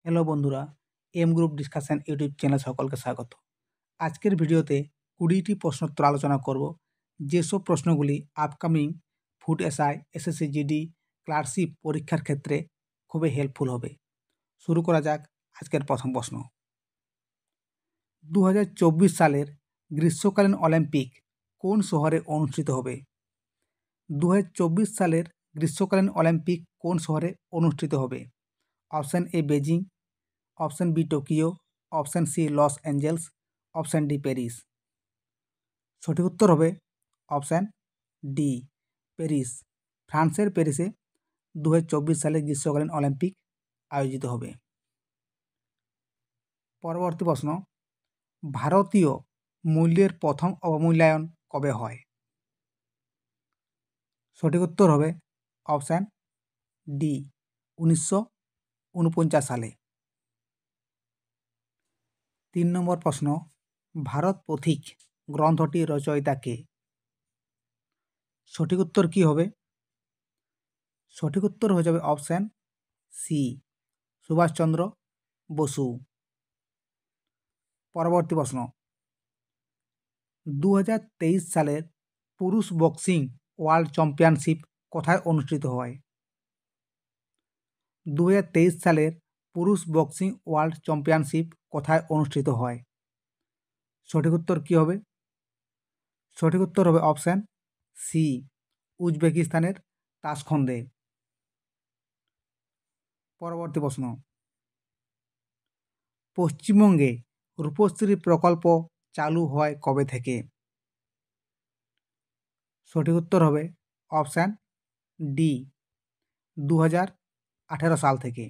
Hello বন্ধুরা, M group discussion YouTube channel সকলকে স্বাগত। আজকের ভিডিওতে 20টি প্রশ্নোত্তর আলোচনা করব, যেসব প্রশ্নগুলি upcoming food SI, SSC GD, clerkship পরীক্ষার ক্ষেত্রে খুবই হেল্পফুল হবে। শুরু করা যাক আজকের প্রথম প্রশ্ন। 2024 সালের গ্রীষ্মকালীন অলিম্পিক কোন শহরে অনুষ্ঠিত হবে? 2024 সালের গ্রীষ্মকালীন অলিম্পিক কোন শহরে অনুষ্ঠিত হবে? Option A Beijing, option B Tokyo, option C Los Angeles, option D Paris. সঠিক উত্তর হবে অপশন ডি প্যারিস। ফ্রান্সের প্যারিসে 2024 সালে গ্রীষ্মকালীন অলিম্পিক আয়োজিত হবে। পরবর্তী প্রশ্ন, ভারতীয় মূল্যের প্রথম অবমূল্যায়ন কবে হয়? সঠিক উত্তর হবে অপশন ডি 1949 সালে। 3 নম্বর প্রশ্ন, ভারত পথিক গ্রন্থটির রচয়িতা কে? সঠিক উত্তর কি হবে? সঠিক উত্তর হয়ে যাবে অপশন সি সুভাষচন্দ্র বসু। পরবর্তী প্রশ্ন, 2023 সালের পুরুষ বক্সিং ওয়ার্ল্ড চ্যাম্পিয়নশিপ কোথায় অনুষ্ঠিত হয়? 2023 সালের পুরুষ বক্সিং ওয়ার্ল্ড চ্যাম্পিয়নশিপ কোথায় অনুষ্ঠিত হয়? সঠিক উত্তর কি হবে? সঠিক উত্তর হবে অপশন সি উজবেকিস্তানের তাশখন্দে। পরবর্তী প্রশ্ন, পশ্চিমবঙ্গে রূপশ্রী প্রকল্প চালু হয় কবে থেকে? সঠিক উত্তর হবে অপশান ডি 2018 সাল থেকে।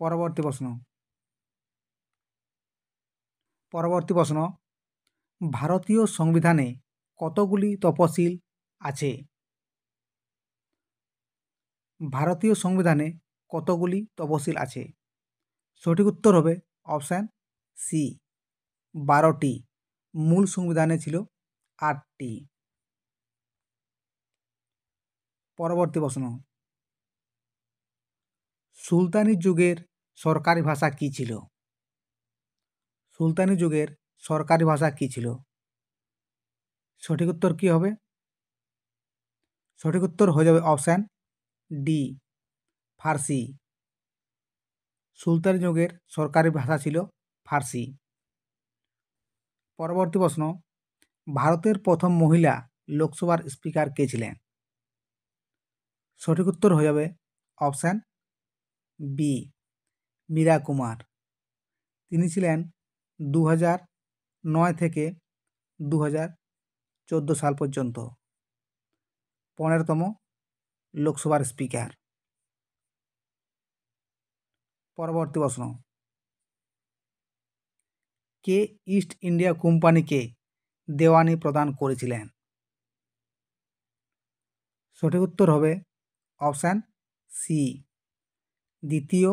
পরবর্তী প্রশ্ন, ভারতীয় সংবিধানে কতগুলি তফসিল আছে? ভারতীয় সংবিধানে কতগুলি তফসিল আছে? সঠিক উত্তর হবে অপশান সি 12টি। মূল সংবিধানে ছিল 8টি। পরবর্তী প্রশ্ন, সুলতানি যুগের সরকারি ভাষা কি ছিল? সুলতানি যুগের সরকারি ভাষা কি ছিল? সঠিক উত্তর কি হবে? সঠিক উত্তর হয়ে যাবে অপশান ডি ফার্সি। সুলতানি যুগের সরকারি ভাষা ছিল ফার্সি। পরবর্তী প্রশ্ন, ভারতের প্রথম মহিলা লোকসভার স্পিকার কে ছিলেন? সঠিক উত্তর হয়ে যাবে অপশান বি মীরা কুমার। তিনি ছিলেন 2009 থেকে 2014 সাল পর্যন্ত 15তম লোকসভার স্পিকার। পরবর্তী প্রশ্ন, কে ইস্ট ইন্ডিয়া কোম্পানিকে দেওয়ানি প্রদান করেছিলেন? সঠিক উত্তর হবে অপশান সি দ্বিতীয়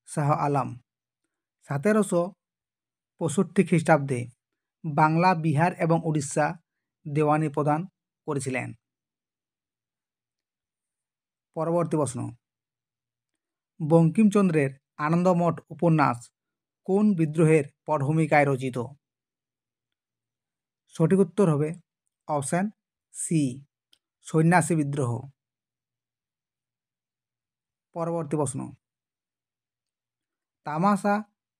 শাহ আলম। 1765 খ্রিস্টাব্দে বাংলা, বিহার এবং উড়িষ্যা দেওয়ানি প্রদান করেছিলেন। পরবর্তী প্রশ্ন, বঙ্কিমচন্দ্রের আনন্দমঠ উপন্যাস কোন বিদ্রোহের পটভূমিকায় রচিত? সঠিক উত্তর হবে অপশান সি সন্ন্যাসী বিদ্রোহ। পরবর্তী প্রশ্ন, তামাশা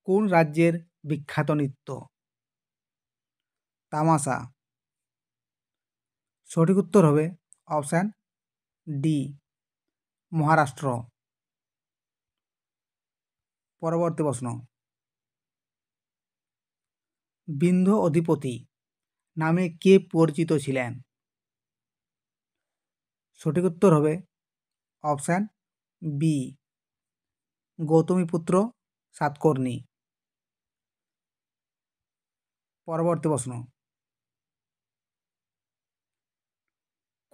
কোন রাজ্যের বিখ্যাত নৃত্য? তামাশা। সঠিক উত্তর হবে অপশান ডি মহারাষ্ট্র। পরবর্তী প্রশ্ন, বিন্ধ্য অধিপতি নামে কে পরিচিত ছিলেন? সঠিক উত্তর হবে অপশান বি গৌতমীপুত্র সাতকর্ণী। পরবর্তী প্রশ্ন,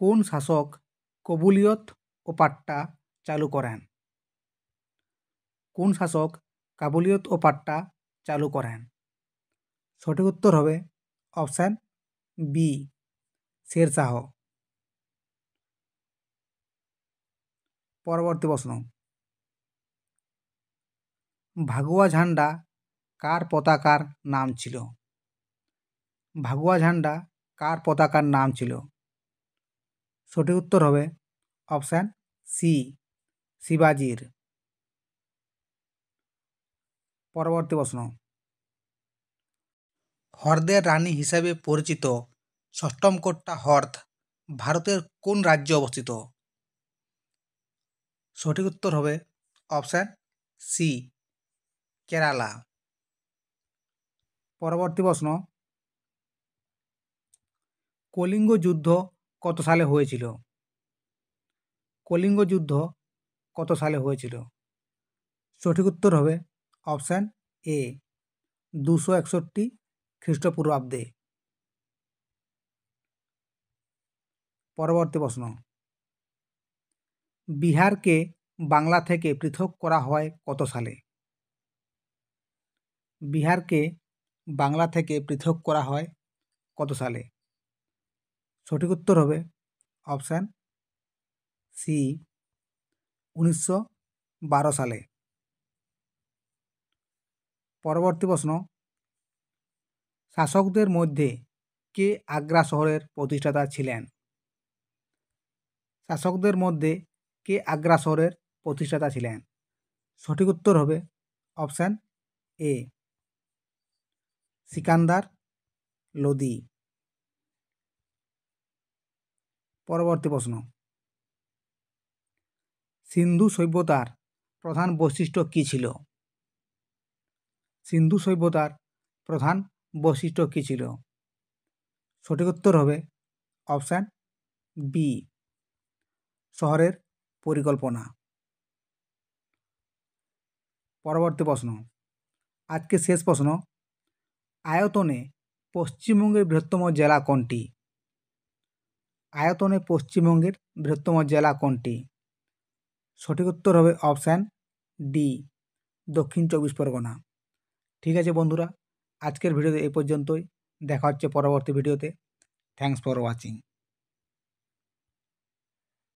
কোন শাসক কবুলিয়ত ও পাট্টা চালু করেন? কোন শাসক কাবুলিয়ত ও পাট্টা চালু করেন? সঠিক উত্তর হবে অপশান বি শেরশাহ। পরবর্তী প্রশ্ন, ভাগুয়া ঝান্ডা কার পতাকার নাম ছিল? ভাগুয়া ঝান্ডা কার পতাকার নাম ছিল? সঠিক উত্তর হবে অপশান সি, শিবাজির। পরবর্তী প্রশ্ন, হ্রদের রানী হিসেবে পরিচিত ষষ্ঠমকোট্টা হ্রদ ভারতের কোন রাজ্যে অবস্থিত? সঠিক উত্তর হবে অপশান সি, কেরালা। পরবর্তী প্রশ্ন, কলিঙ্গ যুদ্ধ কত সালে হয়েছিল? কলিঙ্গ যুদ্ধ কত সালে হয়েছিল? সঠিক উত্তর হবে অপশান এ, 261 খ্রিস্টপূর্বাব্দে। পরবর্তী প্রশ্ন, বিহারকে বাংলা থেকে পৃথক করা হয় কত সালে? বিহারকে বাংলা থেকে পৃথক করা হয় কত সালে? সঠিক উত্তর হবে অপশান সি, 1912 সালে। পরবর্তী প্রশ্ন, শাসকদের মধ্যে কে আগ্রা শহরের প্রতিষ্ঠাতা ছিলেন? শাসকদের মধ্যে কে আগ্রা শহরের প্রতিষ্ঠাতা ছিলেন? সঠিক উত্তর হবে অপশান এ, সিকান্দার লোদি। পরবর্তী প্রশ্ন, সিন্ধু সভ্যতার প্রধান বৈশিষ্ট্য কী ছিল? সিন্ধু সভ্যতার প্রধান বৈশিষ্ট্য কী ছিল? সঠিক উত্তর হবে অপশান বি, শহরের পরিকল্পনা। পরবর্তী প্রশ্ন, আজকে শেষ প্রশ্ন, আয়তনে পশ্চিমবঙ্গের বৃহত্তম জেলা কোনটি? আয়তনে পশ্চিমবঙ্গের বৃহত্তম জেলা কোনটি? সঠিক উত্তর হবে অপশান ডি, দক্ষিণ চব্বিশ পরগনা। ঠিক আছে বন্ধুরা, আজকের ভিডিওতে এই পর্যন্তই। দেখা হচ্ছে পরবর্তী ভিডিওতে। Thanks for watching.